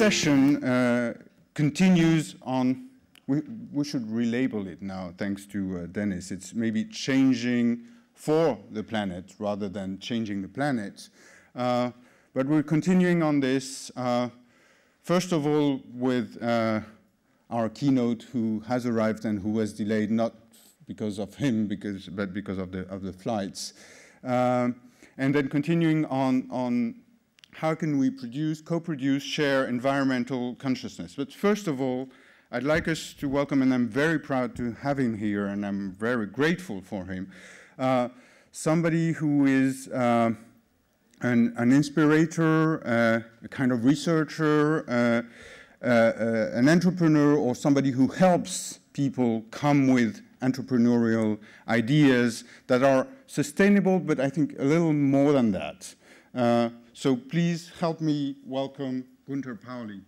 session continues on, we should relabel it now, thanks to Dennis. It's maybe changing for the planet rather than changing the planet. But we're continuing on this, first of all, with our keynote who has arrived and who was delayed, not because of him, but because of the flights. And then continuing on how can we co-produce, share environmental consciousness. But first of all, I'd like us to welcome, and I'm very proud to have him here, and I'm very grateful for him, somebody who is an inspirator, a kind of researcher, an entrepreneur, or somebody who helps people come with entrepreneurial ideas that are sustainable, but I think a little more than that. So please help me welcome Gunter Pauli.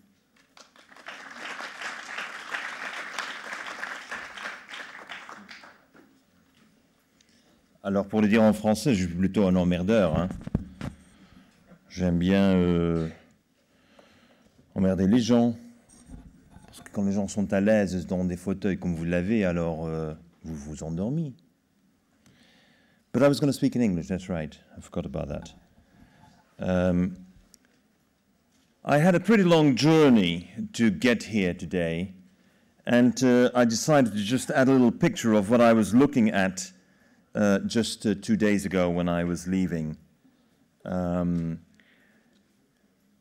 Alors, pour le dire en français, je suis plutôt un emmerdeur. Hein. J'aime bien emmerder les gens. Parce que quand les gens sont à l'aise dans des fauteuils comme vous l'avez, alors vous vous endormez. But I was going to speak in English, that's right. I forgot about that. I had a pretty long journey to get here today. And I decided to just add a little picture of what I was looking at just 2 days ago when I was leaving. I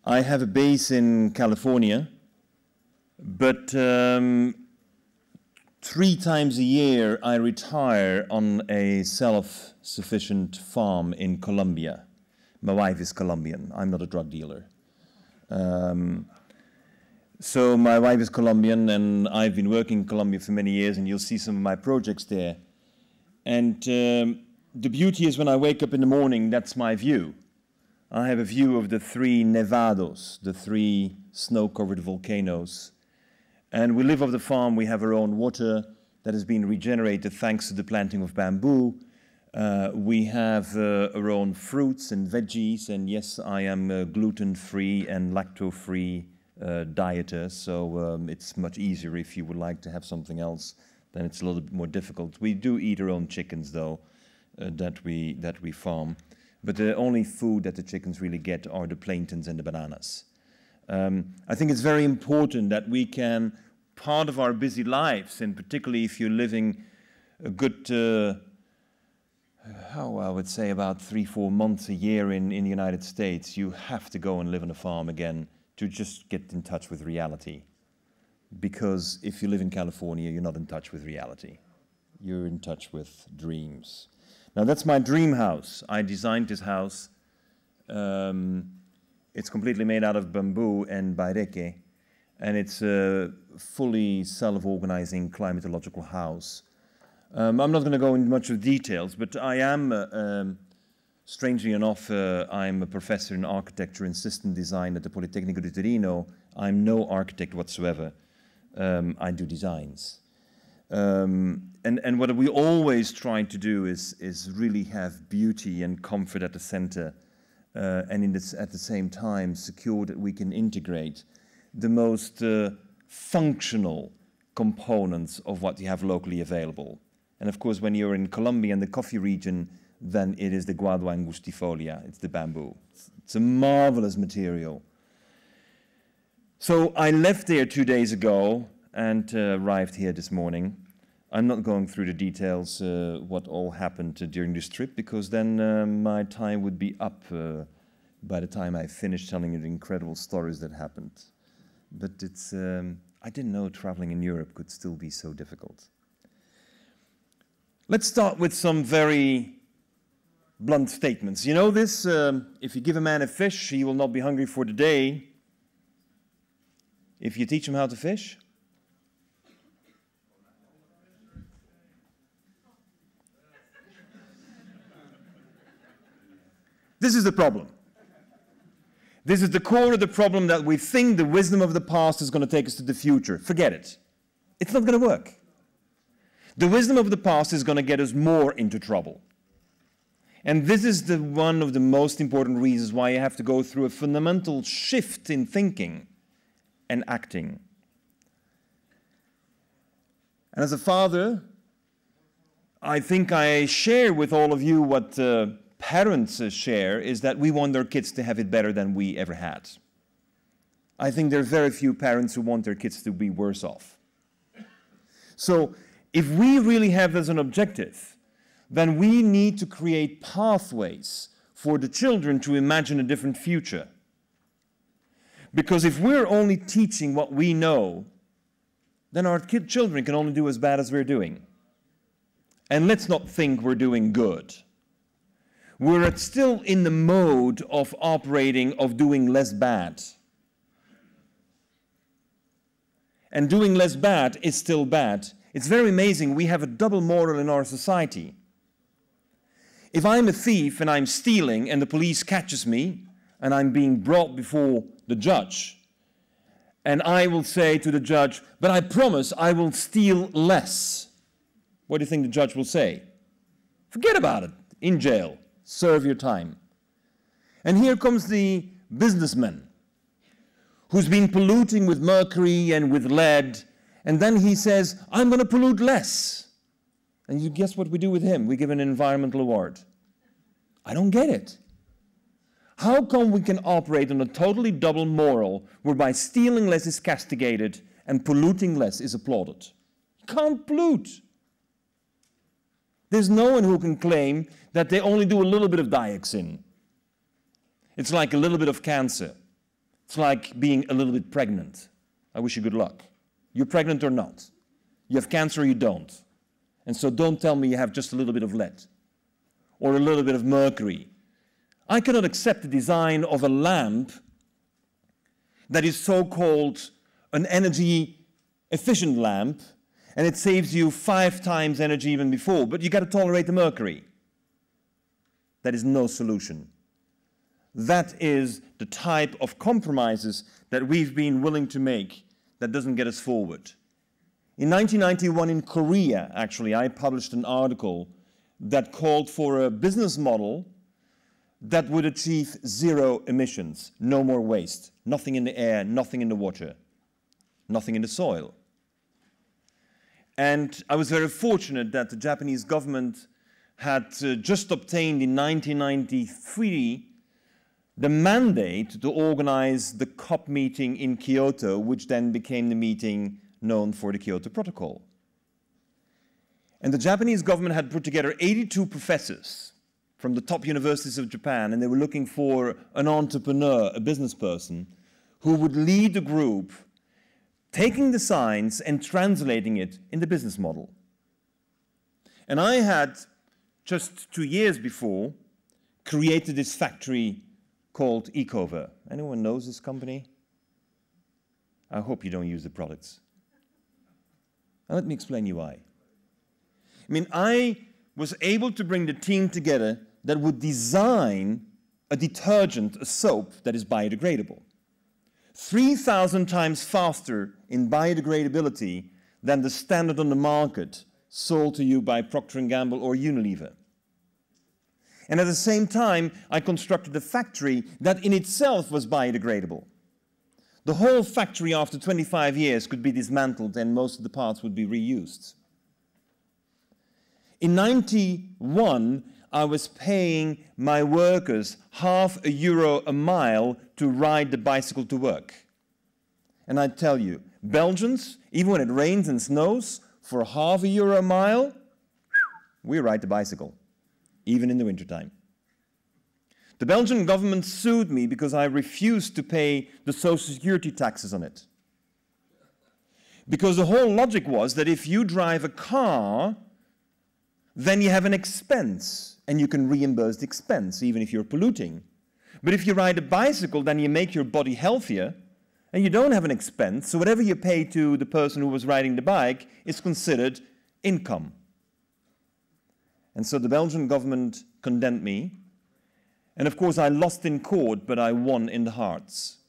have a base in California, but 3 times a year I retire on a self-sufficient farm in Colombia. My wife is Colombian. I'm not a drug dealer. So my wife is Colombian, and I've been working in Colombia for many years, and you'll see some of my projects there. And the beauty is when I wake up in the morning, that's my view. I have a view of the 3 nevados, the 3 snow-covered volcanoes. And we live off the farm. We have our own water that has been regenerated thanks to the planting of bamboo. We have our own fruits and veggies. And yes, I am a gluten-free and lacto-free dieter, so it's much easier if you would like to have something else. Then it's a little bit more difficult. We do eat our own chickens, though, that we farm. But the only food that the chickens really get are the plantains and the bananas. I think it's very important that we can, part of our busy lives, and particularly if you're living a good, how I would say about 3-4 months a year in the United States, you have to go and live on a farm again to just get in touch with reality. Because if you live in California, you're not in touch with reality. You're in touch with dreams. Now, that's my dream house. I designed this house. It's completely made out of bamboo and baireke, and it's a fully self-organizing climatological house. I'm not going to go into much of details, but I am, strangely enough, I'm a professor in architecture and system design at the Politecnico di Torino. I'm no architect whatsoever. I do designs. And what we always try to do is really have beauty and comfort at the center, and at the same time secure that we can integrate the most functional components of what you have locally available. And of course, when you're in Colombia and the coffee region, then it is the guadua angustifolia, it's the bamboo. It's a marvelous material. So I left there 2 days ago and arrived here this morning. I'm not going through the details what all happened during this trip, because then my time would be up by the time I finished telling you the incredible stories that happened. But it's, I didn't know traveling in Europe could still be so difficult. Let's start with some very blunt statements. You know this, if you give a man a fish, he will not be hungry for the day. If you teach him how to fish, this is the problem. This is the core of the problem, that we think the wisdom of the past is going to take us to the future. Forget it. It's not going to work. The wisdom of the past is going to get us more into trouble. And this is one of the most important reasons why you have to go through a fundamental shift in thinking and acting. And as a father, I think I share with all of you what parents share, is that we want their kids to have it better than we ever had. I think there are very few parents who want their kids to be worse off. So if we really have as an objective, then we need to create pathways for the children to imagine a different future. Because if we're only teaching what we know, then our children can only do as bad as we're doing. And let's not think we're doing good. We're still in the mode of operating, of doing less bad. And doing less bad is still bad. It's very amazing, we have a double moral in our society. If I'm a thief and I'm stealing and the police catches me and I'm being brought before the judge, and I will say to the judge, but I promise I will steal less. What do you think the judge will say? Forget about it. In jail. Serve your time. And here comes the businessman who's been polluting with mercury and with lead, and then he says, I'm going to pollute less. And you guess what we do with him? We give an environmental award. I don't get it. How come we can operate on a totally double moral whereby stealing less is castigated and polluting less is applauded? You can't pollute. There's no one who can claim that they only do a little bit of dioxin. It's like a little bit of cancer. It's like being a little bit pregnant. I wish you good luck. You're pregnant or not. You have cancer or you don't. And so don't tell me you have just a little bit of lead or a little bit of mercury. I cannot accept the design of a lamp that is so-called an energy-efficient lamp, and it saves you 5 times energy even before, but you got to tolerate the mercury. That is no solution. That is the type of compromises that we've been willing to make that doesn't get us forward. In 1991 in Korea, actually, I published an article that called for a business model that would achieve 0 emissions, no more waste, nothing in the air, nothing in the water, nothing in the soil. And I was very fortunate that the Japanese government had just obtained in 1993 the mandate to organize the COP meeting in Kyoto, which then became the meeting known for the Kyoto Protocol. And the Japanese government had put together 82 professors from the top universities of Japan, and they were looking for an entrepreneur, a business person, who would lead the group, taking the science and translating it in the business model. And I had, just 2 years before, created this factory called Ecover. Anyone knows this company? I hope you don't use the products. Now let me explain you why. I mean, I was able to bring the team together that would design a detergent, a soap, that is biodegradable. 3,000 times faster in biodegradability than the standard on the market sold to you by Procter & Gamble or Unilever. And at the same time, I constructed a factory that in itself was biodegradable. The whole factory after 25 years could be dismantled and most of the parts would be reused. In 91, I was paying my workers €0.50 a mile to ride the bicycle to work. And I tell you, Belgians, even when it rains and snows, for €0.50 a mile, we ride the bicycle, even in the wintertime. The Belgian government sued me because I refused to pay the social security taxes on it. Because the whole logic was that if you drive a car, then you have an expense, and you can reimburse the expense, even if you're polluting. But if you ride a bicycle, then you make your body healthier, and you don't have an expense, so whatever you pay to the person who was riding the bike is considered income. And so the Belgian government condemned me, and of course I lost in court, but I won in the hearts.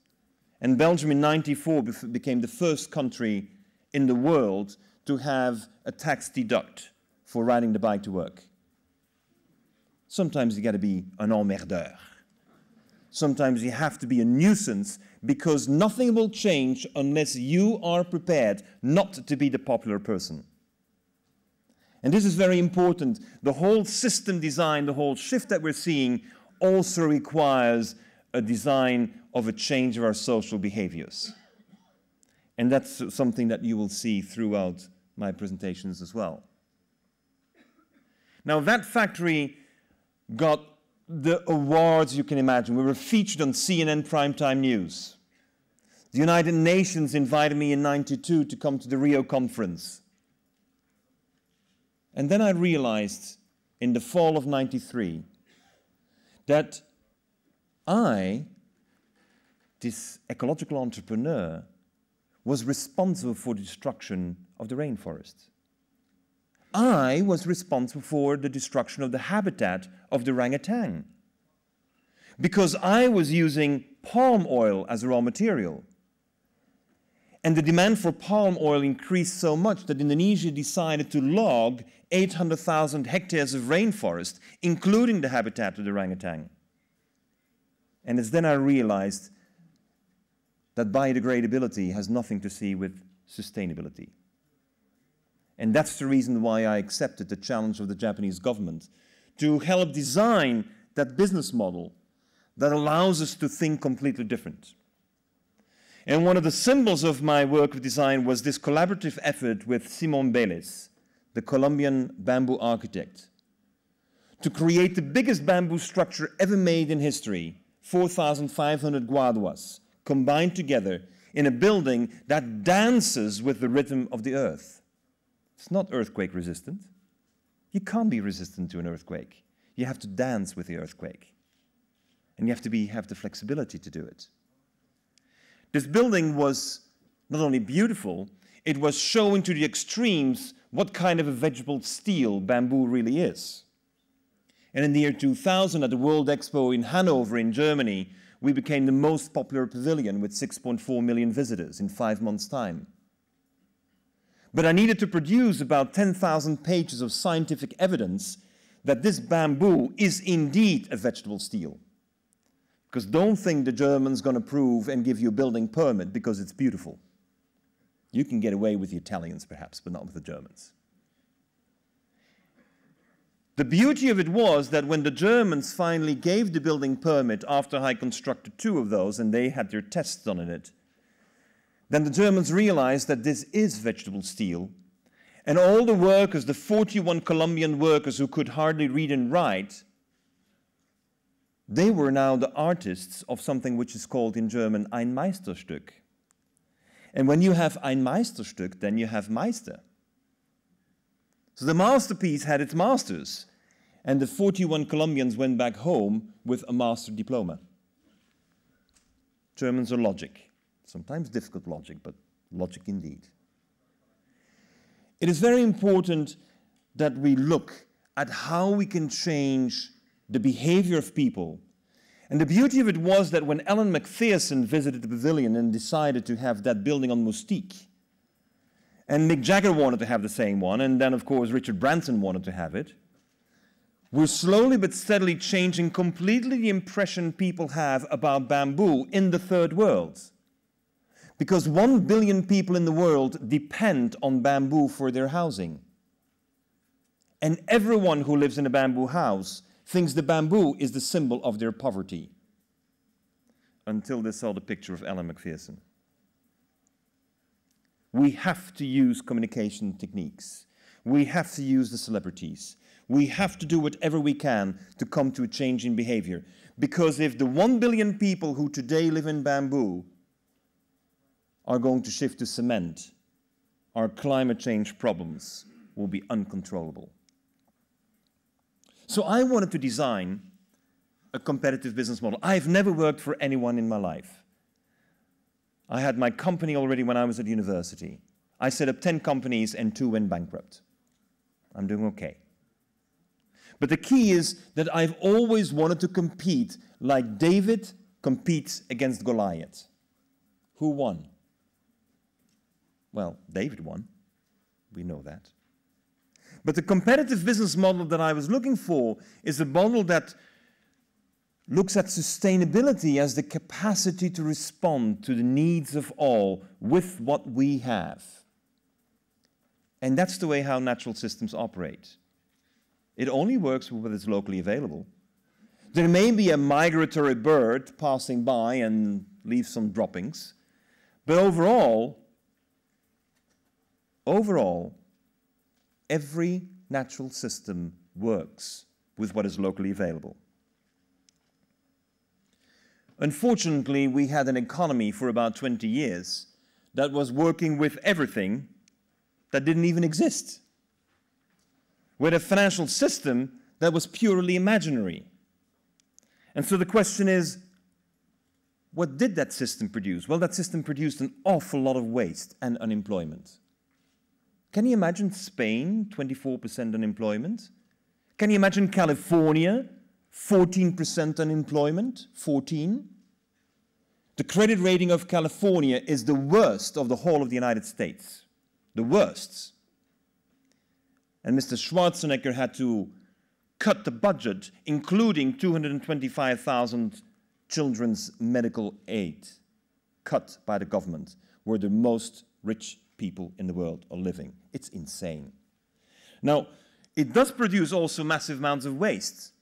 And Belgium in '94 became the first country in the world to have a tax deduct for riding the bike to work. Sometimes you got to be an emmerdeur. sometimes you have to be a nuisance, because nothing will change unless you are prepared not to be the popular person. And this is very important. The whole system design, the whole shift that we're seeing also requires a design of a change of our social behaviors. And that's something that you will see throughout my presentations as well. Now, that factory got the awards you can imagine. We were featured on CNN Primetime News. The United Nations invited me in '92 to come to the Rio conference. And then I realized in the fall of '93 that I, this ecological entrepreneur, was responsible for the destruction of the rainforest. I was responsible for the destruction of the habitat of the orangutan, because I was using palm oil as a raw material. And the demand for palm oil increased so much that Indonesia decided to log 800,000 hectares of rainforest, including the habitat of the orangutan. And it's then I realized that biodegradability has nothing to see with sustainability. And that's the reason why I accepted the challenge of the Japanese government to help design that business model that allows us to think completely different. And one of the symbols of my work of design was this collaborative effort with Simón Vélez, the Colombian bamboo architect, to create the biggest bamboo structure ever made in history, 4,500 guaduas, combined together in a building that dances with the rhythm of the earth. It's not earthquake resistant. You can't be resistant to an earthquake. You have to dance with the earthquake. And you have to have the flexibility to do it. This building was not only beautiful, it was showing to the extremes what kind of a vegetable steel bamboo really is. And in the year 2000, at the World Expo in Hanover in Germany, we became the most popular pavilion with 6.4 million visitors in 5 months' time. But I needed to produce about 10,000 pages of scientific evidence that this bamboo is indeed a vegetable steel. Because don't think the German's going to prove and give you a building permit because it's beautiful. You can get away with the Italians perhaps, but not with the Germans. The beauty of it was that when the Germans finally gave the building permit after I constructed 2 of those and they had their tests done in it, then the Germans realized that this is vegetable steel, and all the workers, the 41 Colombian workers who could hardly read and write, they were now the artists of something which is called in German ein Meisterstück. And when you have ein Meisterstück, then you have Meister. So the masterpiece had its masters, and the 41 Colombians went back home with a master diploma. Germans are logic. Sometimes difficult logic, but logic indeed. It is very important that we look at how we can change the behavior of people. And the beauty of it was that when Ellen McPherson visited the pavilion and decided to have that building on Moustique, and Mick Jagger wanted to have the same one, and then of course Richard Branson wanted to have it, we're slowly but steadily changing completely the impression people have about bamboo in the third world. Because 1 billion people in the world depend on bamboo for their housing. And everyone who lives in a bamboo house thinks the bamboo is the symbol of their poverty. Until they saw the picture of Ellen McPherson. We have to use communication techniques. We have to use the celebrities. We have to do whatever we can to come to a change in behavior. Because if the 1 billion people who today live in bamboo are going to shift to cement, our climate change problems will be uncontrollable. So I wanted to design a competitive business model. I've never worked for anyone in my life. I had my company already when I was at university. I set up 10 companies and 2 went bankrupt. I'm doing okay. But the key is that I've always wanted to compete like David competes against Goliath. Who won? Well, David won. We know that. But the competitive business model that I was looking for is a model that looks at sustainability as the capacity to respond to the needs of all with what we have. And that's the way how natural systems operate. It only works when it's locally available. There may be a migratory bird passing by and leave some droppings, but overall, every natural system works with what is locally available. Unfortunately, we had an economy for about 20 years that was working with everything that didn't even exist. With a financial system that was purely imaginary. And so the question is, what did that system produce? Well, that system produced an awful lot of waste and unemployment. Can you imagine Spain, 24% unemployment? Can you imagine California, 14% unemployment? 14? The credit rating of California is the worst of the whole of the United States. The worst. And Mr. Schwarzenegger had to cut the budget, including 225,000 children's medical aid, cut by the government, where the most rich people in the world are living. It's insane. Now, it does produce also massive amounts of waste.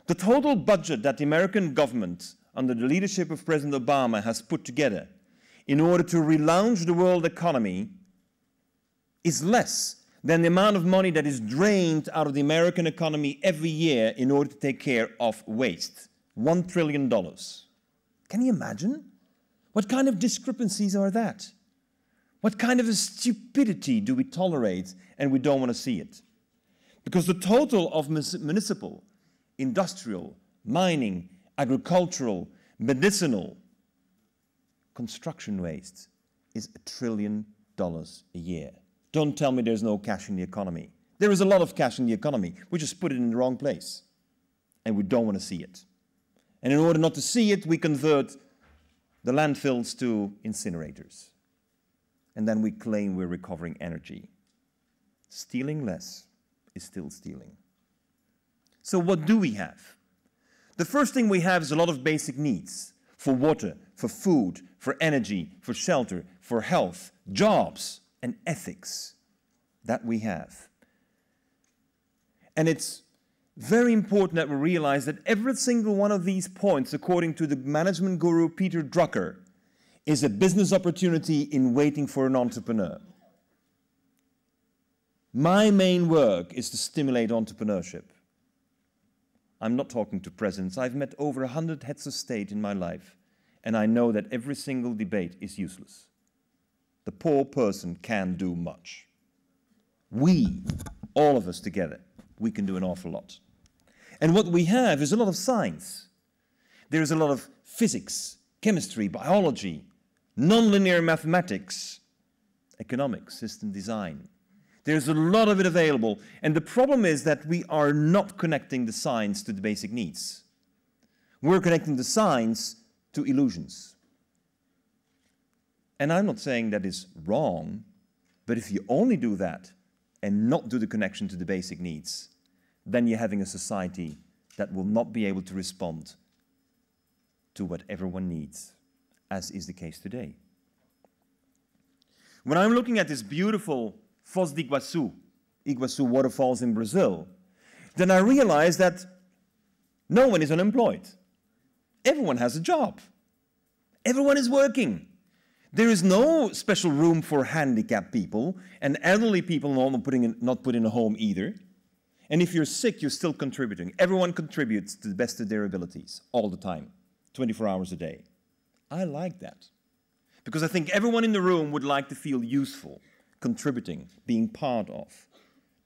The total budget that the American government, under the leadership of President Obama, has put together in order to relaunch the world economy is less than the amount of money that is drained out of the American economy every year in order to take care of waste. $1 trillion. Can you imagine? What kind of discrepancies are that? What kind of a stupidity do we tolerate and we don't want to see it? Because the total of municipal, industrial, mining, agricultural, medicinal, construction waste is $1 trillion a year. Don't tell me there's no cash in the economy. There is a lot of cash in the economy. We just put it in the wrong place. And we don't want to see it. And in order not to see it, we convert the landfills to incinerators. And then we claim we're recovering energy. Stealing less is still stealing. So what do we have? The first thing we have is a lot of basic needs for water, for food, for energy, for shelter, for health, jobs, and ethics that we have. And it's very important that we realize that every single one of these points, according to the management guru Peter Drucker, is a business opportunity in waiting for an entrepreneur. My main work is to stimulate entrepreneurship. I'm not talking to presidents. I've met over 100 heads of state in my life, and I know that every single debate is useless. The poor person can do much. We, all of us together, we can do an awful lot. And what we have is a lot of science. There's a lot of physics, chemistry, biology, nonlinear mathematics, economics, system design. There's a lot of it available. And the problem is that we are not connecting the science to the basic needs. We're connecting the science to illusions. And I'm not saying that is wrong, but if you only do that and not do the connection to the basic needs, then you're having a society that will not be able to respond to what everyone needs, as is the case today. When I'm looking at this beautiful Foz do Iguaçu waterfalls in Brazil, then I realize that no one is unemployed. Everyone has a job. Everyone is working. There is no special room for handicapped people, and elderly people not put in a home either. And if you're sick, you're still contributing. Everyone contributes to the best of their abilities, all the time, 24 hours a day. I like that. Because I think everyone in the room would like to feel useful, contributing, being part of,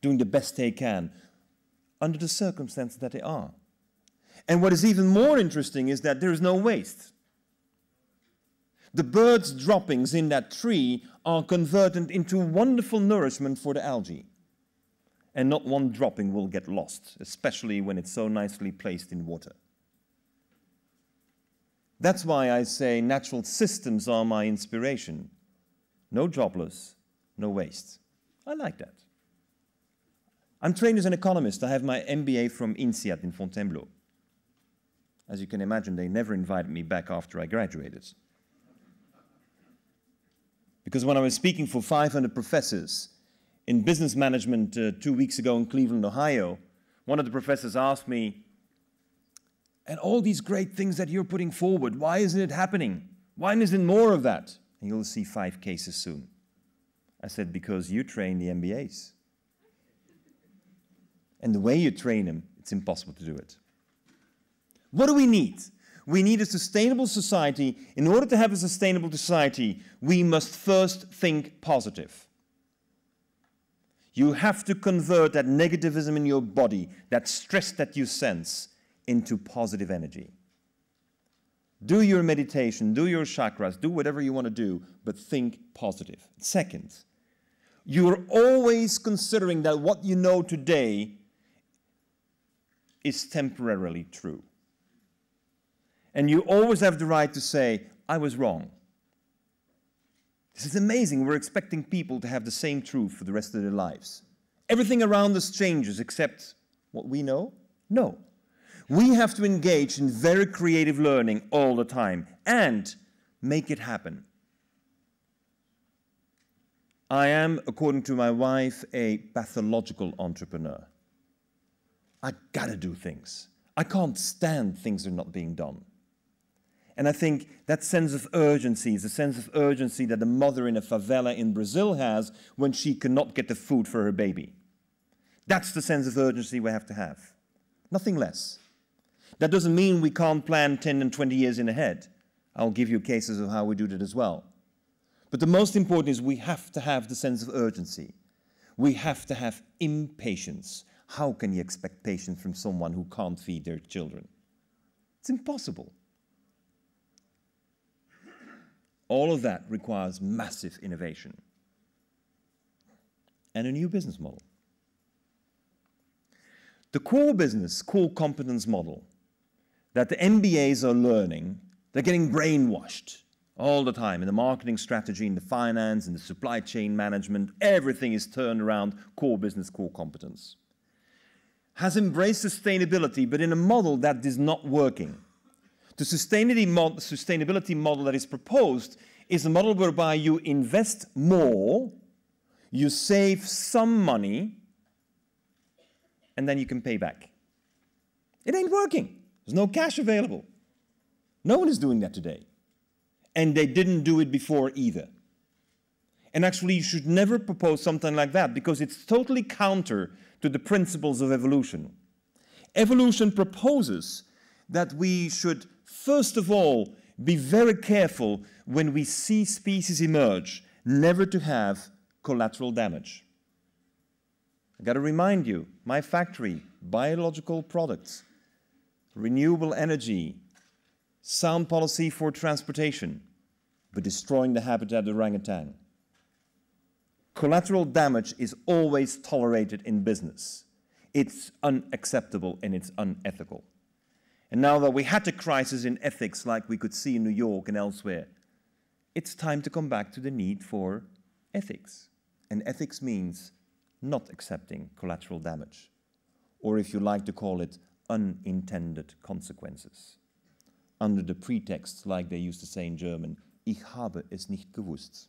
doing the best they can, under the circumstances that they are. And what is even more interesting is that there is no waste. The birds' droppings in that tree are converted into wonderful nourishment for the algae. And not one dropping will get lost, especially when it's so nicely placed in water. That's why I say natural systems are my inspiration. No jobless, no waste. I like that. I'm trained as an economist. I have my MBA from INSEAD in Fontainebleau. As you can imagine, they never invited me back after I graduated. Because when I was speaking for 500 professors in business management 2 weeks ago in Cleveland, Ohio, one of the professors asked me, and all these great things that you're putting forward, why isn't it happening? Why isn't more of that? And you'll see 5 cases soon. I said, because you train the MBAs. And the way you train them, it's impossible to do it. What do we need? We need a sustainable society. In order to have a sustainable society, we must first think positive. You have to convert that negativism in your body, that stress that you sense, into positive energy. Do your meditation, do your chakras, do whatever you want to do, but think positive. Second, you are always considering that what you know today is temporarily true. And you always have the right to say, I was wrong. This is amazing. We're expecting people to have the same truth for the rest of their lives. Everything around us changes except what we know? No. We have to engage in very creative learning all the time and make it happen. I am, according to my wife, a pathological entrepreneur. I gotta do things. I can't stand things that are not being done. And I think that sense of urgency is a sense of urgency that a mother in a favela in Brazil has when she cannot get the food for her baby. That's the sense of urgency we have to have. Nothing less. That doesn't mean we can't plan 10 and 20 years in ahead. I'll give you cases of how we do that as well. But the most important is we have to have the sense of urgency. We have to have impatience. How can you expect patience from someone who can't feed their children? It's impossible. All of that requires massive innovation and a new business model. The core business, core competence model that the MBAs are learning, they're getting brainwashed all the time in the marketing strategy, in the finance, in the supply chain management. Everything is turned around core business, core competence. Has embraced sustainability, but in a model that is not working. The sustainability model that is proposed is a model whereby you invest more, you save some money, and then you can pay back. It ain't working. There's no cash available. No one is doing that today. And they didn't do it before either. And actually, you should never propose something like that because it's totally counter to the principles of evolution. Evolution proposes that we should, first of all, be very careful when we see species emerge, never to have collateral damage. I got to remind you, my factory, biological products, renewable energy, sound policy for transportation, but destroying the habitat of the orangutan. Collateral damage is always tolerated in business. It's unacceptable and it's unethical. And now that we had a crisis in ethics like we could see in New York and elsewhere, it's time to come back to the need for ethics. And ethics means not accepting collateral damage, or if you like to call it, unintended consequences. Under the pretext, like they used to say in German, ich habe es nicht gewusst.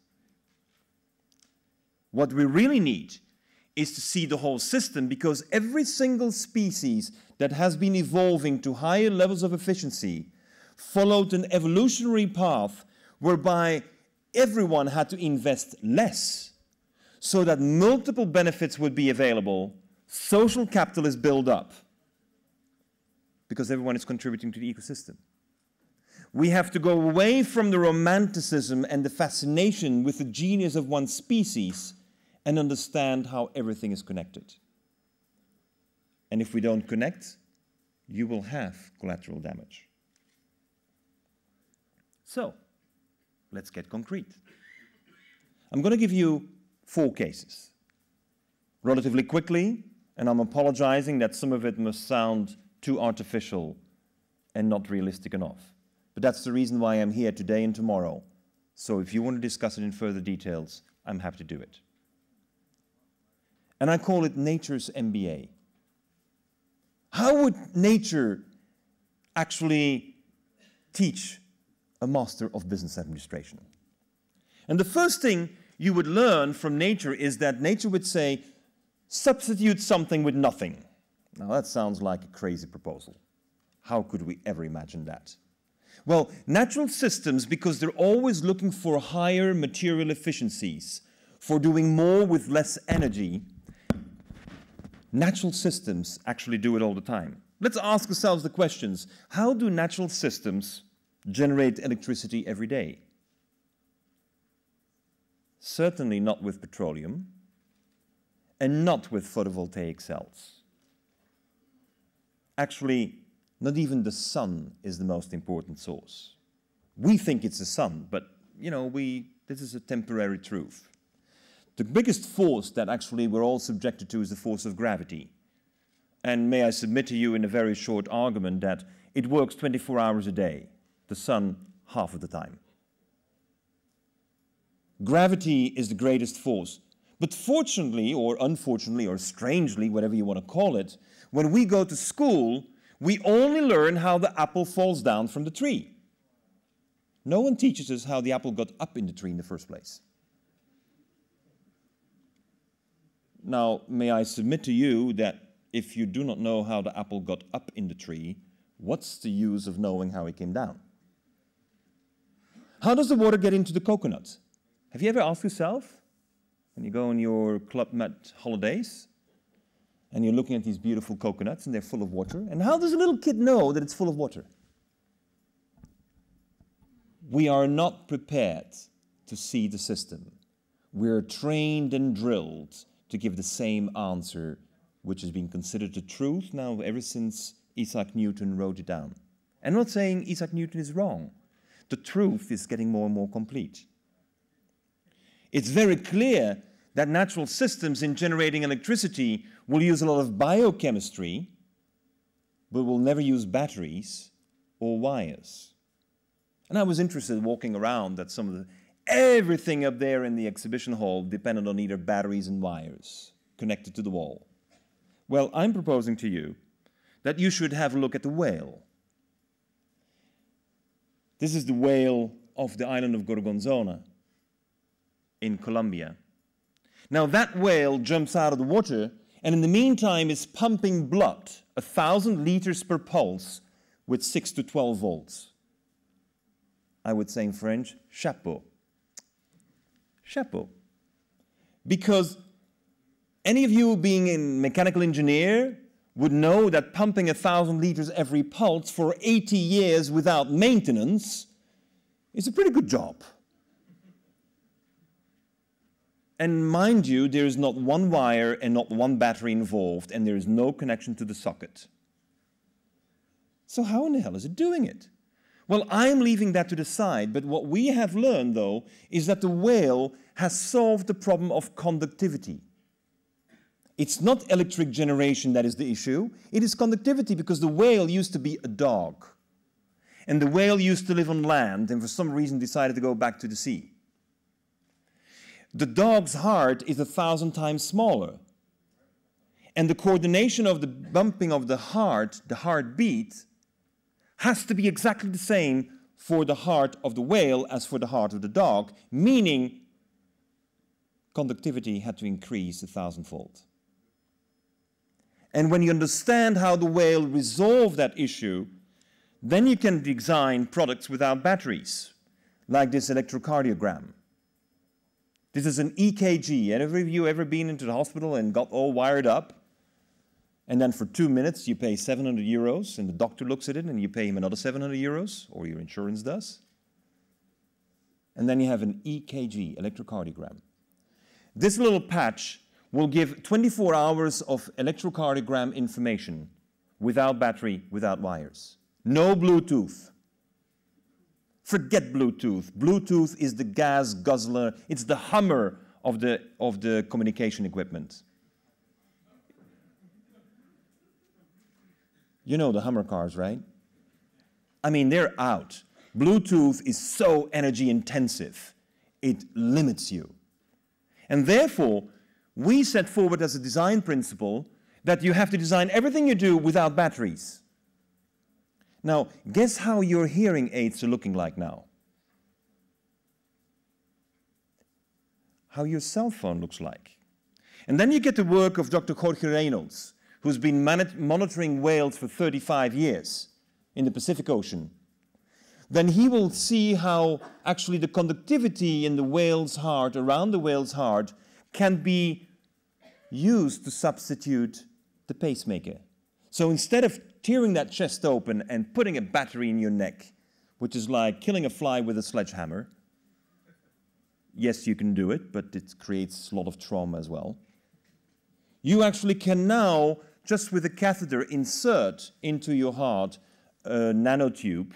What we really need is to see the whole system, because every single species that has been evolving to higher levels of efficiency followed an evolutionary path whereby everyone had to invest less so that multiple benefits would be available, social capital is built up, because everyone is contributing to the ecosystem. We have to go away from the romanticism and the fascination with the genius of one species and understand how everything is connected. And if we don't connect, you will have collateral damage. So, let's get concrete. I'm going to give you 4 cases, relatively quickly, and I'm apologizing that some of it must sound too artificial and not realistic enough. But that's the reason why I'm here today and tomorrow. So if you want to discuss it in further details, I'm happy to do it. And I call it nature's MBA. How would nature actually teach a master of business administration. And the first thing you would learn from nature is that nature would say, substitute something with nothing. Now that sounds like a crazy proposal. How could we ever imagine that? Well, natural systems, because they're always looking for higher material efficiencies, for doing more with less energy, natural systems actually do it all the time. Let's ask ourselves the questions. How do natural systems generate electricity every day? Certainly not with petroleum, and not with photovoltaic cells. Actually, not even the sun is the most important source. We think it's the sun, but this is a temporary truth. The biggest force that actually we're all subjected to is the force of gravity. And may I submit to you in a very short argument that it works 24 hours a day, the sun half of the time. Gravity is the greatest force. But fortunately, or unfortunately, or strangely, whatever you want to call it, when we go to school, we only learn how the apple falls down from the tree. No one teaches us how the apple got up in the tree in the first place. Now, may I submit to you that if you do not know how the apple got up in the tree, what's the use of knowing how it came down? How does the water get into the coconut? Have you ever asked yourself, when you go on your Club Med holidays, and you're looking at these beautiful coconuts, and they're full of water, and how does a little kid know that it's full of water? We are not prepared to see the system. We're trained and drilled to give the same answer, which has been considered the truth now ever since Isaac Newton wrote it down. I'm not saying Isaac Newton is wrong. The truth is getting more and more complete. It's very clear that natural systems in generating electricity will use a lot of biochemistry, but will never use batteries or wires. And I was interested walking around that everything up there in the exhibition hall depended on either batteries and wires connected to the wall. Well, I'm proposing to you that you should have a look at the whale. This is the whale of the island of Gorgonzola in Colombia. Now that whale jumps out of the water and in the meantime is pumping blood, 1,000 liters per pulse with 6 to 12 volts. I would say in French, chapeau. Chapeau. Because any of you being a mechanical engineer would know that pumping 1,000 liters every pulse for 80 years without maintenance is a pretty good job. And mind you, there is not one wire and not one battery involved, and there is no connection to the socket. So how in the hell is it doing it? Well, I'm leaving that to the side, but what we have learned, though, is that the whale has solved the problem of conductivity. It's not electric generation that is the issue, it is conductivity, because the whale used to be a dog. And the whale used to live on land, and for some reason decided to go back to the sea. The dog's heart is 1,000 times smaller. And the coordination of the bumping of the heartbeat, has to be exactly the same for the heart of the whale as for the heart of the dog, meaning conductivity had to increase 1,000-fold. And when you understand how the whale resolved that issue, then you can design products without batteries, like this electrocardiogram. This is an EKG. Have any of you ever been into the hospital and got all wired up? And then for 2 minutes you pay 700 euros and the doctor looks at it and you pay him another 700 euros, or your insurance does. And then you have an EKG, electrocardiogram. This little patch will give 24 hours of electrocardiogram information without battery, without wires. No Bluetooth. Forget Bluetooth. Bluetooth is the gas guzzler. It's the Hummer of the communication equipment. You know the Hummer cars, right? I mean, they're out. Bluetooth is so energy intensive, it limits you. And therefore, we set forward as a design principle that you have to design everything you do without batteries. Now, guess how your hearing aids are looking like now? How your cell phone looks like. And then you get the work of Dr. Jorge Reynolds, who's been monitoring whales for 35 years in the Pacific Ocean. Then he will see how actually the conductivity in the whale's heart, around the whale's heart, can be used to substitute the pacemaker. So instead of tearing that chest open and putting a battery in your neck, which is like killing a fly with a sledgehammer, yes, you can do it, but it creates a lot of trauma as well. You actually can now, just with a catheter, insert into your heart a nanotube,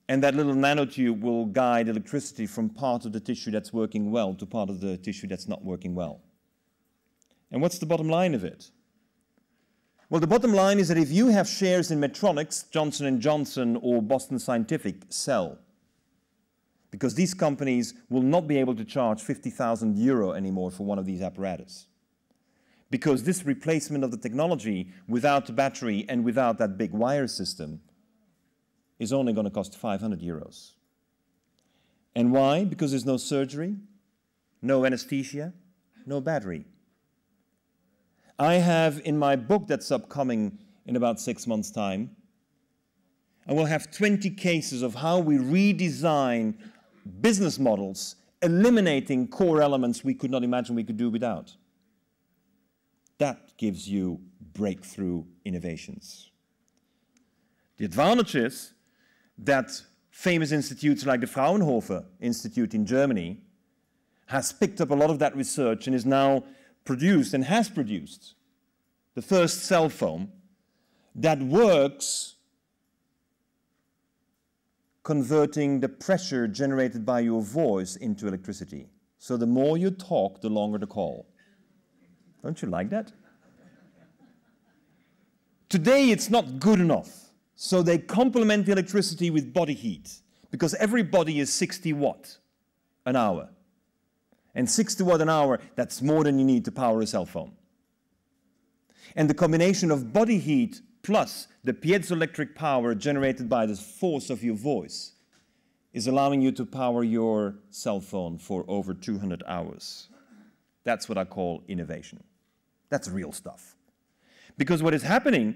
and that little nanotube will guide electricity from part of the tissue that's working well to part of the tissue that's not working well. And what's the bottom line of it? Well, the bottom line is that if you have shares in Medtronic, Johnson & Johnson, or Boston Scientific, sell. Because these companies will not be able to charge 50,000 euro anymore for one of these apparatus. Because this replacement of the technology without the battery and without that big wire system is only going to cost 500 euros. And why? Because there's no surgery, no anesthesia, no battery. I have in my book that's upcoming in about 6 months' time, I will have 20 cases of how we redesign business models, eliminating core elements we could not imagine we could do without. That gives you breakthrough innovations. The advantage is that famous institutes like the Fraunhofer Institute in Germany has picked up a lot of that research and is now produced and has produced the first cell phone that works converting the pressure generated by your voice into electricity. So the more you talk, the longer the call. Don't you like that? Today it's not good enough. So they complement the electricity with body heat, because every body is 60 watt an hour. And 60 watt an hour, that's more than you need to power a cell phone. And the combination of body heat plus the piezoelectric power generated by the force of your voice is allowing you to power your cell phone for over 200 hours. That's what I call innovation. That's real stuff. Because what is happening,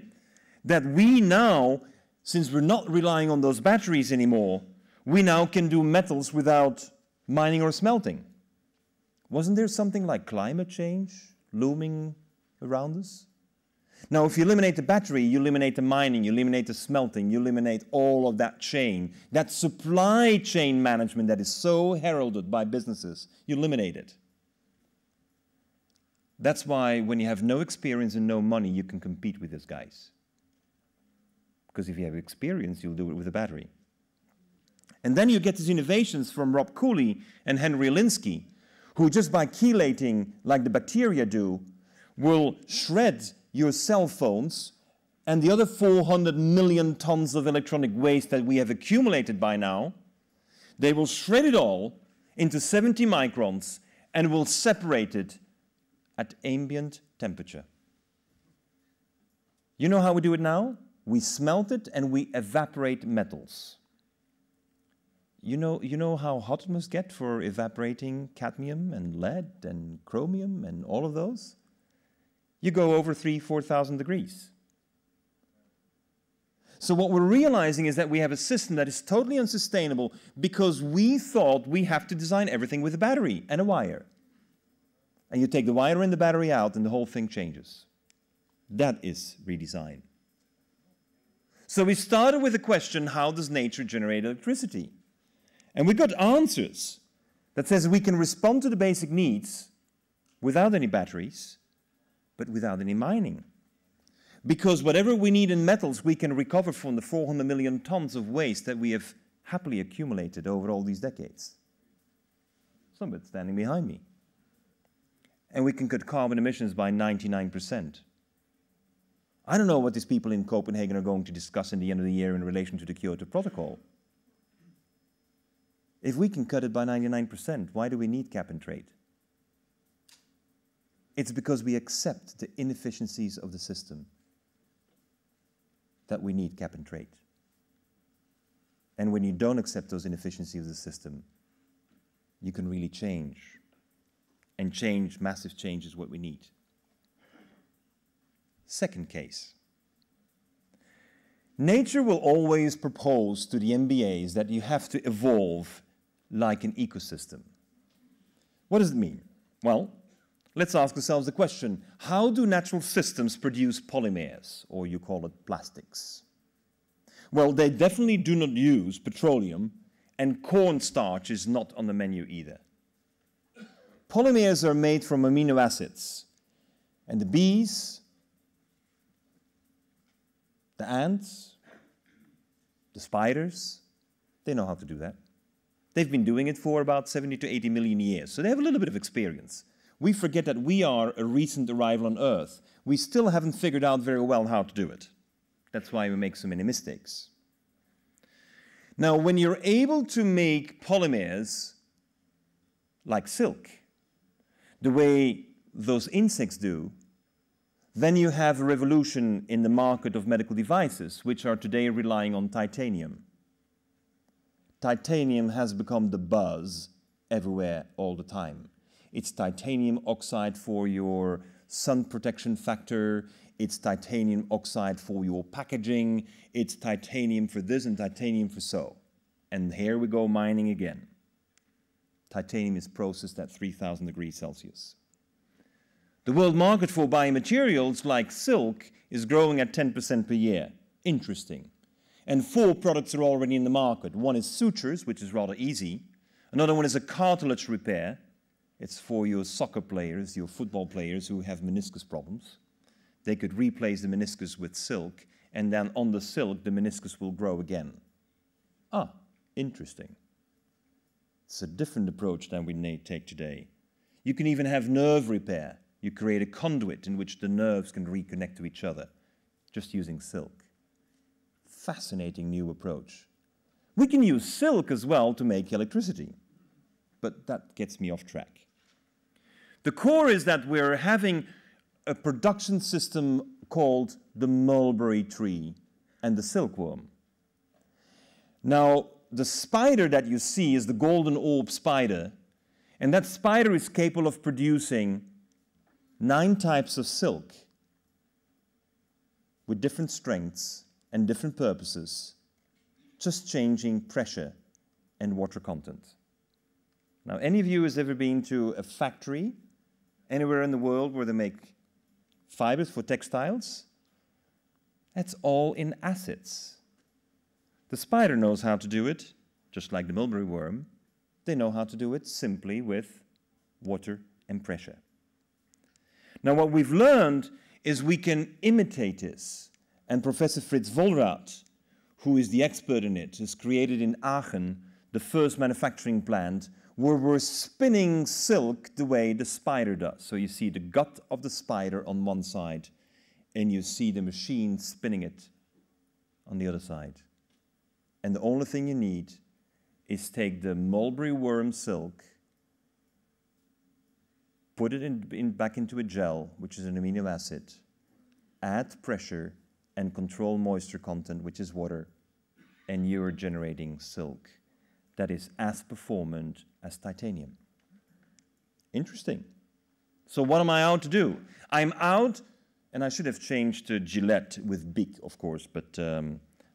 that we now, since we're not relying on those batteries anymore, we now can do metals without mining or smelting. Wasn't there something like climate change looming around us? Now, if you eliminate the battery, you eliminate the mining, you eliminate the smelting, you eliminate all of that chain, that supply chain management that is so heralded by businesses, you eliminate it. That's why when you have no experience and no money, you can compete with these guys. Because if you have experience, you'll do it with a battery. And then you get these innovations from Rob Cooley and Henry Alinsky, who just by chelating, like the bacteria do, will shred your cell phones and the other 400 million tons of electronic waste that we have accumulated by now. They will shred it all into 70 microns and will separate it at ambient temperature. You know how we do it now? We smelt it and we evaporate metals. You know how hot it must get for evaporating cadmium and lead and chromium and all of those? You go over 3,000–4,000 degrees. So what we're realizing is that we have a system that is totally unsustainable because we thought we have to design everything with a battery and a wire. And you take the wire and the battery out and the whole thing changes. That is redesign. So we started with the question, how does nature generate electricity? And we got answers that says we can respond to the basic needs without any batteries, but without any mining. Because whatever we need in metals, we can recover from the 400 million tons of waste that we have happily accumulated over all these decades. Some of it standing behind me. And we can cut carbon emissions by 99%. I don't know what these people in Copenhagen are going to discuss in the end of the year in relation to the Kyoto Protocol. If we can cut it by 99%, why do we need cap and trade? It's because we accept the inefficiencies of the system that we need cap and trade. And when you don't accept those inefficiencies of the system, you can really change. And change, massive change, is what we need. Second case. Nature will always propose to the MBAs that you have to evolve like an ecosystem. What does it mean? Well, let's ask ourselves the question, how do natural systems produce polymers, or you call it plastics? Well, they definitely do not use petroleum, and cornstarch is not on the menu either. Polymers are made from amino acids, and the bees, the ants, the spiders, they know how to do that. They've been doing it for about 70 to 80 million years, so they have a little bit of experience. We forget that we are a recent arrival on Earth. We still haven't figured out very well how to do it. That's why we make so many mistakes. Now, when you're able to make polymers like silk, the way those insects do, then you have a revolution in the market of medical devices, which are today relying on titanium. Titanium has become the buzz everywhere all the time. It's titanium oxide for your sun protection factor, it's titanium oxide for your packaging, it's titanium for this and titanium for so. And here we go mining again. Titanium is processed at 3,000 degrees Celsius. The world market for biomaterials like silk is growing at 10% per year. Interesting. And 4 products are already in the market. One is sutures, which is rather easy. Another one is a cartilage repair. It's for your soccer players, your football players who have meniscus problems. They could replace the meniscus with silk, and then on the silk, the meniscus will grow again. Ah, interesting. It's a different approach than we take today. You can even have nerve repair. You create a conduit in which the nerves can reconnect to each other, just using silk. Fascinating new approach. We can use silk as well to make electricity, but that gets me off track. The core is that we're having a production system called the mulberry tree and the silkworm. Now, the spider that you see is the golden orb spider, and that spider is capable of producing 9 types of silk with different strengths and different purposes, just changing pressure and water content. Now, any of you has ever been to a factory anywhere in the world where they make fibers for textiles? That's all in acids. The spider knows how to do it, just like the mulberry worm. They know how to do it simply with water and pressure. Now, what we've learned is we can imitate this. And Professor Fritz Wollrath, who is the expert in it, has created in Aachen the first manufacturing plant where we're spinning silk the way the spider does. So you see the gut of the spider on one side, and you see the machine spinning it on the other side. And the only thing you need is take the mulberry worm silk, put it back into a gel, which is an amino acid, add pressure, and control moisture content, which is water, and you're generating silk that is as performant as titanium. Interesting. So what am I out to do? I'm out, and I should have changed to Gillette with Bic, of course, but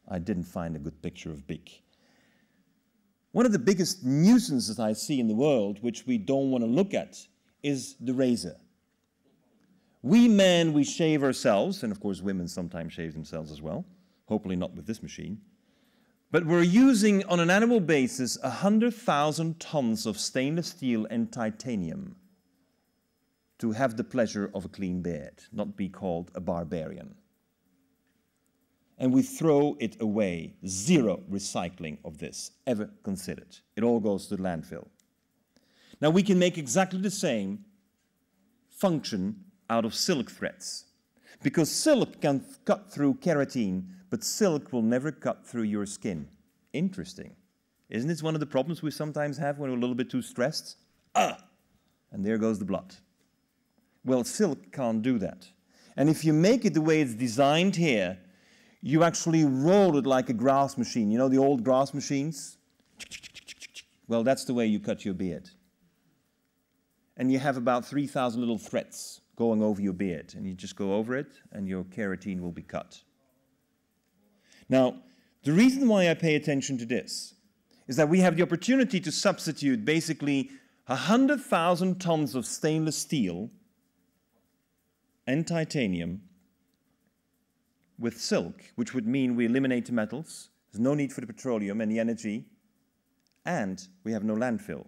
I didn't find a good picture of Bic. One of the biggest nuisances I see in the world, which we don't want to look at, is the razor. We men, we shave ourselves, and of course women sometimes shave themselves as well, hopefully not with this machine. But we're using, on an annual basis, 100,000 tons of stainless steel and titanium to have the pleasure of a clean beard, not be called a barbarian. And we throw it away. 0 recycling of this ever considered. It all goes to the landfill. Now we can make exactly the same function out of silk threads. Because silk can cut through keratin, but silk will never cut through your skin. Interesting. Isn't this one of the problems we sometimes have when we're a little bit too stressed? And there goes the blood. Well, silk can't do that. And if you make it the way it's designed here, You actually roll it like a grass machine. You know the old grass machines? Well, that's the way you cut your beard. And you have about 3,000 little threads going over your beard. And you just go over it, and your keratin will be cut. Now, the reason why I pay attention to this is that we have the opportunity to substitute basically 100,000 tons of stainless steel and titanium with silk, which would mean we eliminate the metals, there's no need for the petroleum and the energy, and we have no landfill.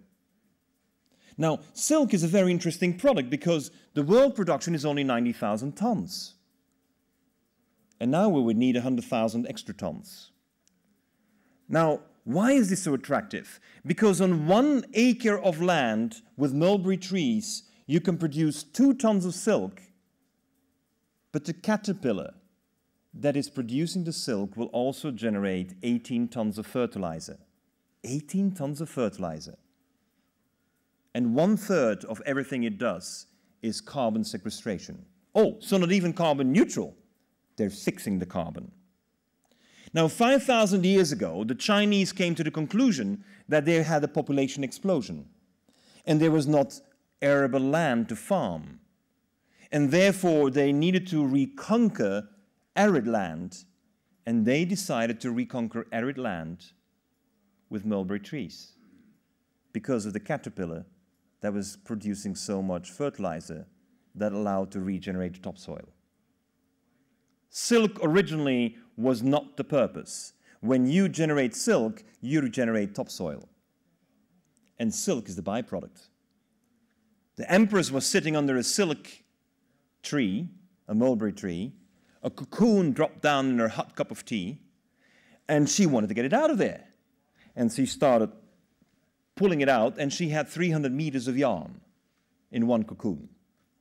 Now, silk is a very interesting product because the world production is only 90,000 tons. And now we would need 100,000 extra tons. Now, why is this so attractive? Because on 1 acre of land with mulberry trees, you can produce 2 tons of silk, but the caterpillar that is producing the silk will also generate 18 tons of fertilizer. 18 tons of fertilizer. And 1/3 of everything it does is carbon sequestration. Oh, so not even carbon neutral. They're fixing the carbon. Now, 5,000 years ago, the Chinese came to the conclusion that they had a population explosion. And there was not arable land to farm. And therefore, they needed to reconquer arid land. And they decided to reconquer arid land with mulberry trees because of the caterpillar that was producing so much fertilizer that allowed to regenerate the topsoil. Silk originally was not the purpose. When you generate silk, you regenerate topsoil. And silk is the byproduct. The empress was sitting under a silk tree, a mulberry tree. A cocoon dropped down in her hot cup of tea, and she wanted to get it out of there. And she started pulling it out, and she had 300 meters of yarn in one cocoon.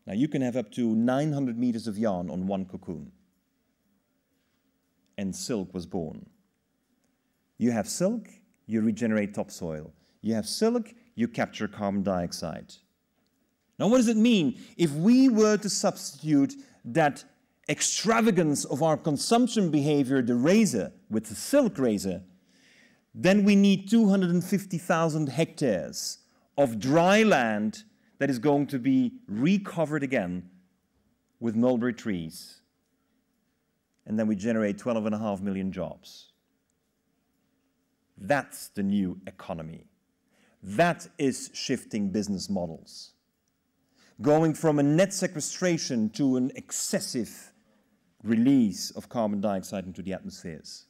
Now, you can have up to 900 meters of yarn on one cocoon. And silk was born. You have silk, you regenerate topsoil. You have silk, you capture carbon dioxide. Now, what does it mean if we were to substitute that extravagance of our consumption behavior, the razor, with the silk razor? Then we need 250,000 hectares of dry land that is going to be recovered again with mulberry trees. And then we generate 12.5 million jobs. That's the new economy. That is shifting business models. Going from a net sequestration to an excessive release of carbon dioxide into the atmospheres.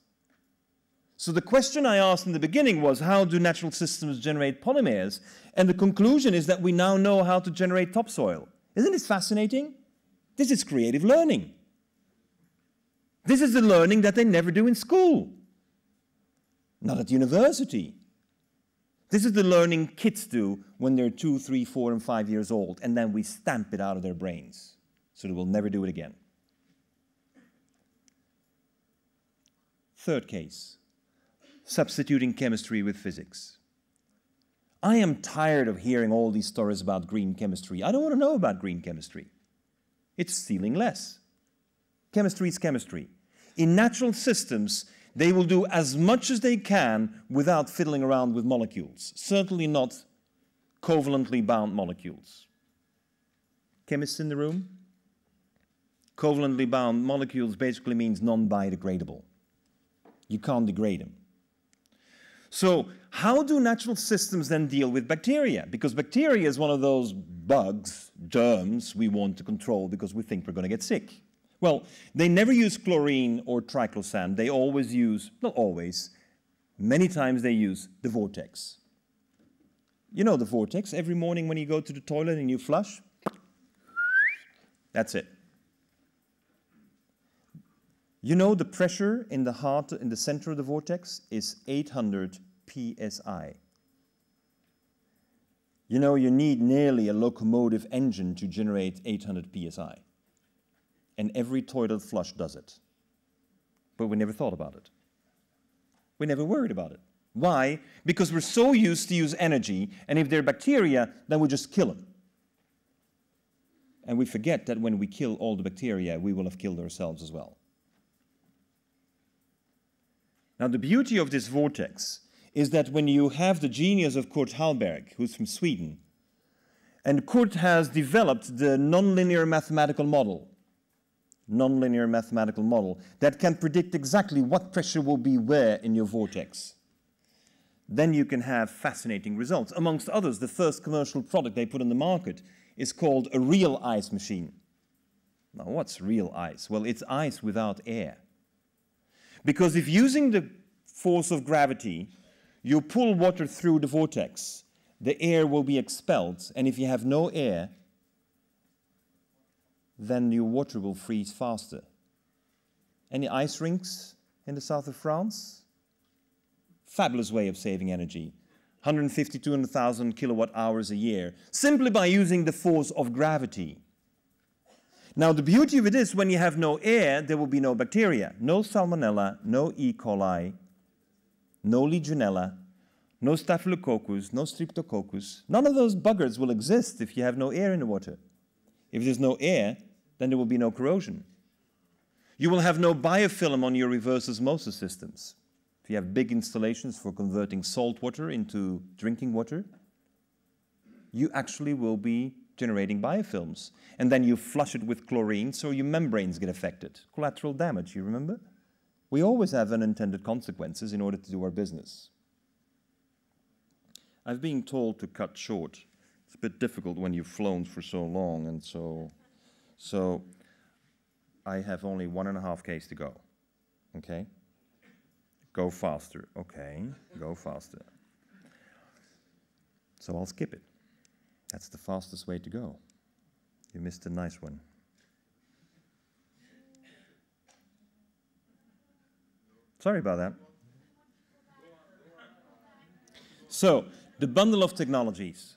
So the question I asked in the beginning was, how do natural systems generate polymers? And the conclusion is that we now know how to generate topsoil. Isn't this fascinating? This is creative learning. This is the learning that they never do in school. Not at university. This is the learning kids do when they're 2, 3, 4, and 5 years old, and then we stamp it out of their brains, so they will never do it again. Third case, substituting chemistry with physics. I am tired of hearing all these stories about green chemistry. I don't want to know about green chemistry. It's stealing less. Chemistry is chemistry. In natural systems, they will do as much as they can without fiddling around with molecules. Certainly not covalently bound molecules. Chemists in the room? Covalently bound molecules basically means non-biodegradable. You can't degrade them. So how do natural systems then deal with bacteria? Because bacteria is one of those bugs, germs, we want to control because we think we're going to get sick. Well, they never use chlorine or triclosan. They always use, not always, many times they use the vortex. You know the vortex. Every morning when you go to the toilet and you flush, that's it. You know the pressure in the heart, in the center of the vortex, is 800 psi. You know you need nearly a locomotive engine to generate 800 psi. And every toilet flush does it. But we never thought about it. We never worried about it. Why? Because we're so used to use energy, and if they're bacteria, then we just kill them. And we forget that when we kill all the bacteria, we will have killed ourselves as well. Now, the beauty of this vortex is that when you have the genius of Kurt Hallberg, who's from Sweden, and Kurt has developed the nonlinear mathematical model that can predict exactly what pressure will be where in your vortex, then you can have fascinating results. Amongst others, the first commercial product they put on the market is called a real ice machine. Now, what's real ice? Well, it's ice without air. Because if using the force of gravity, you pull water through the vortex, the air will be expelled, and if you have no air, then your water will freeze faster. Any ice rinks in the south of France? Fabulous way of saving energy. 150, 200,000 kilowatt hours a year, simply by using the force of gravity. Now, the beauty of it is, when you have no air, there will be no bacteria. No salmonella, no E. coli, no legionella, no staphylococcus, no streptococcus. None of those buggers will exist if you have no air in the water. If there's no air, then there will be no corrosion. You will have no biofilm on your reverse osmosis systems. If you have big installations for converting salt water into drinking water, you actually will be generating biofilms. And then you flush it with chlorine, so your membranes get affected. Collateral damage, you remember? We always have unintended consequences in order to do our business. I've been told to cut short. It's a bit difficult when you've flown for so long, and so I have only 1.5 Ks to go, okay? Go faster, okay, go faster. So I'll skip it. That's the fastest way to go. You missed a nice one. Sorry about that. So, the bundle of technologies.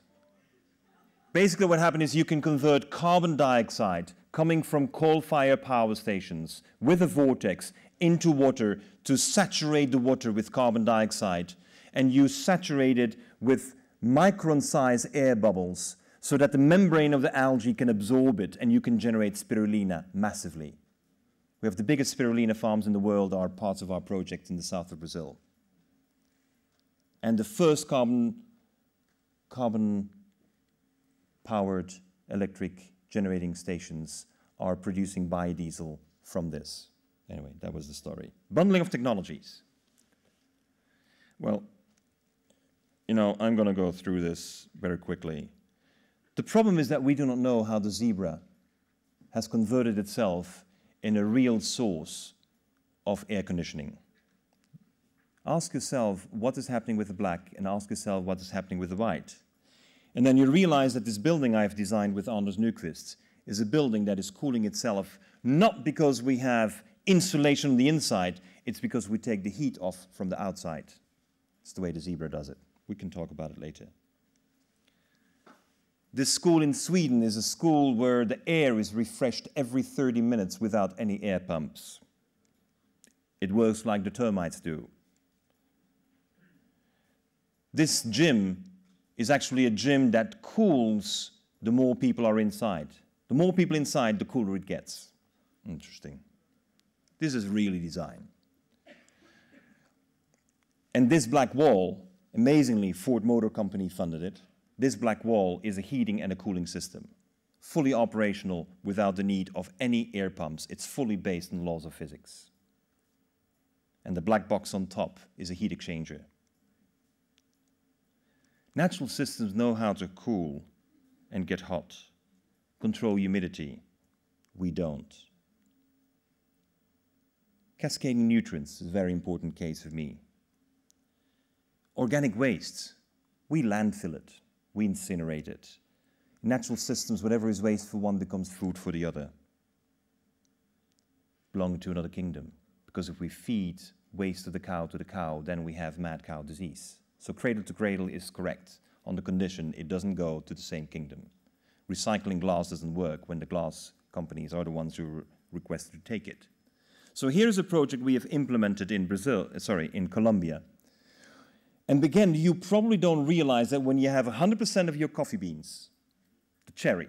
Basically what happened is you can convert carbon dioxide coming from coal-fired power stations with a vortex into water to saturate the water with carbon dioxide, and you saturate it with micron-size air bubbles so that the membrane of the algae can absorb it, and you can generate spirulina massively. We have the biggest spirulina farms in the world are parts of our project in the south of Brazil. And the first carbon-powered electric generating stations are producing biodiesel from this. Anyway, that was the story. Bundling of technologies. Well, you know, I'm going to go through this very quickly. The problem is that we do not know how the zebra has converted itself in a real source of air conditioning. Ask yourself what is happening with the black, and ask yourself what is happening with the white. And then you realize that this building I've designed with Anders Nyquist is a building that is cooling itself, not because we have insulation on the inside, it's because we take the heat off from the outside. It's the way the zebra does it. We can talk about it later. This school in Sweden is a school where the air is refreshed every 30 minutes without any air pumps. It works like the termites do. This gym is actually a gym that cools the more people are inside. The more people inside, the cooler it gets. Interesting. This is really design. And this black wall, amazingly, Ford Motor Company funded it. This black wall is a heating and a cooling system, fully operational without the need of any air pumps. It's fully based on laws of physics. And the black box on top is a heat exchanger. Natural systems know how to cool and get hot, control humidity. We don't. Cascading nutrients is a very important case for me. Organic waste, we landfill it, we incinerate it. In natural systems, whatever is waste for one becomes food for the other, belonging to another kingdom. Because if we feed waste to the cow, then we have mad cow disease. So cradle to cradle is correct, on the condition it doesn't go to the same kingdom. Recycling glass doesn't work when the glass companies are the ones who request to take it. So here's a project we have implemented in in Colombia. And again, you probably don't realize that when you have 100% of your coffee beans, the cherry,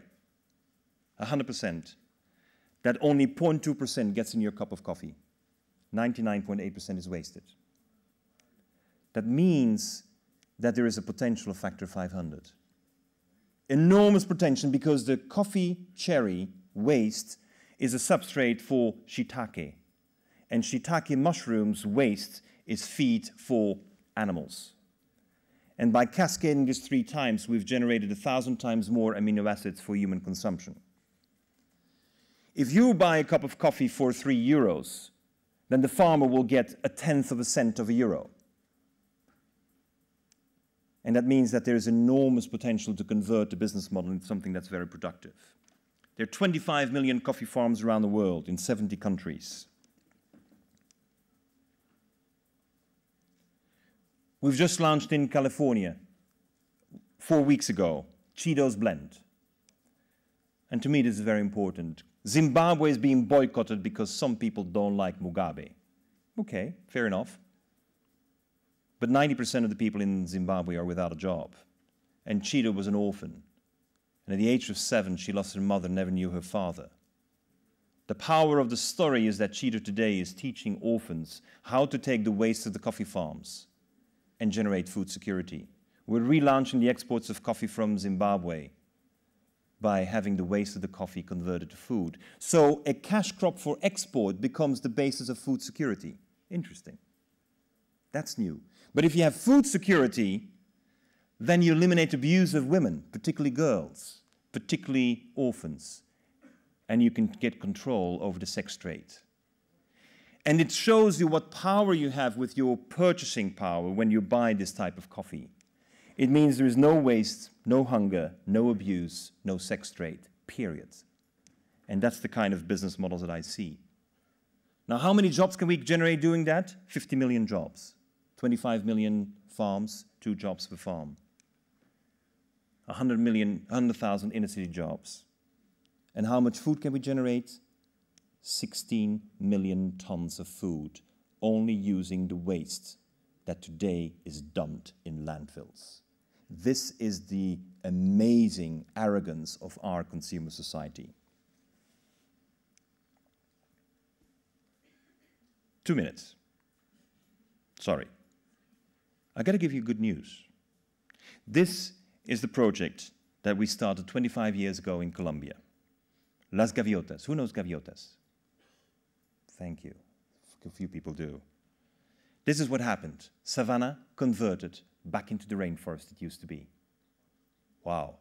100%, that only 0.2% gets in your cup of coffee. 99.8% is wasted. that means that there is a potential of factor 500. Enormous potential, because the coffee cherry waste is a substrate for shiitake. And shiitake mushrooms waste is feed for animals. And by cascading this 3 times, we've generated 1,000 times more amino acids for human consumption. If you buy a cup of coffee for €3, then the farmer will get 1/10 of a cent of a euro. And that means that there is enormous potential to convert the business model into something that's very productive. There are 25 million coffee farms around the world in 70 countries. We've just launched in California 4 weeks ago, Cheetos Blend. And to me, this is very important. Zimbabwe is being boycotted because some people don't like Mugabe. Okay, fair enough. But 90% of the people in Zimbabwe are without a job. And Cheetah was an orphan. And at the age of 7, she lost her mother, never knew her father. The power of the story is that Cheetah today is teaching orphans how to take the waste of the coffee farms and generate food security. We're relaunching the exports of coffee from Zimbabwe by having the waste of the coffee converted to food. So a cash crop for export becomes the basis of food security. Interesting. That's new. But if you have food security, then you eliminate abuse of women, particularly girls, particularly orphans, and you can get control over the sex trade. And it shows you what power you have with your purchasing power when you buy this type of coffee. It means there is no waste, no hunger, no abuse, no sex trade, period. And that's the kind of business models that I see. Now, how many jobs can we generate doing that? 50 million jobs. 25 million farms, 2 jobs per farm. 100,000 inner city jobs. And how much food can we generate? 16 million tons of food, only using the waste that today is dumped in landfills. This is the amazing arrogance of our consumer society. 2 minutes. Sorry. I got to give you good news. This is the project that we started 25 years ago in Colombia. Las Gaviotas. Who knows gaviotas? Thank you. A few people do. This is what happened. Savannah converted back into the rainforest it used to be. Wow.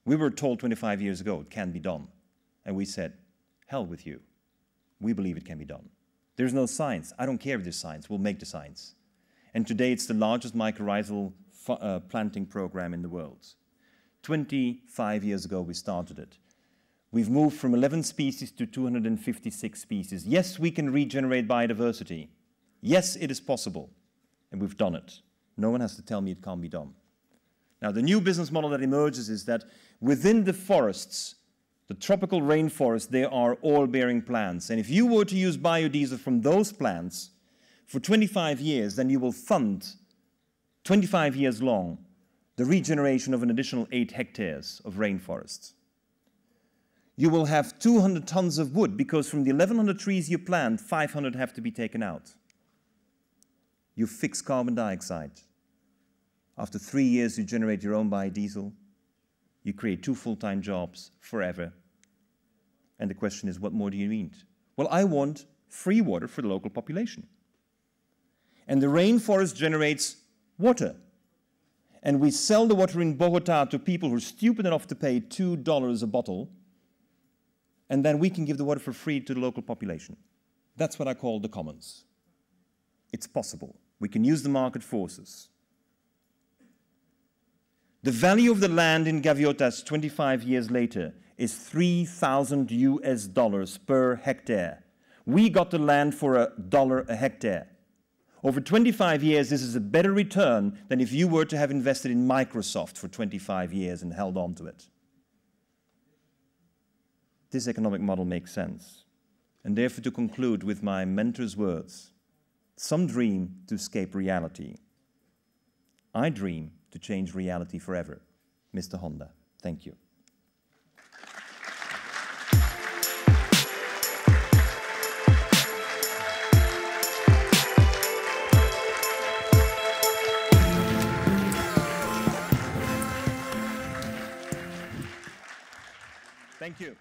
We were told 25 years ago it can be done. And we said, hell with you. We believe it can be done. There's no science. I don't care if there's science. We'll make the science. And today it's the largest mycorrhizal planting program in the world. 25 years ago we started it. We've moved from 11 species to 256 species. Yes, we can regenerate biodiversity. Yes, it is possible. And we've done it. No one has to tell me it can't be done. Now, the new business model that emerges is that within the forests, the tropical rainforest, there are oil-bearing plants. And if you were to use biodiesel from those plants for 25 years, then you will fund, 25 years long, the regeneration of an additional 8 hectares of rainforest. You will have 200 tons of wood, because from the 1,100 trees you plant, 500 have to be taken out. You fix carbon dioxide. After 3 years, you generate your own biodiesel. You create 2 full-time jobs forever. And the question is, what more do you need? Well, I want free water for the local population. And the rainforest generates water. And we sell the water in Bogota to people who are stupid enough to pay $2 a bottle. And then we can give the water for free to the local population. That's what I call the commons. It's possible. We can use the market forces. The value of the land in Gaviotas 25 years later is $3,000 per hectare. We got the land for $1 a hectare. Over 25 years, this is a better return than if you were to have invested in Microsoft for 25 years and held on to it. This economic model makes sense. And therefore, to conclude with my mentor's words, some dream to escape reality. I dream to change reality forever. Mr. Honda, thank you. Thank you.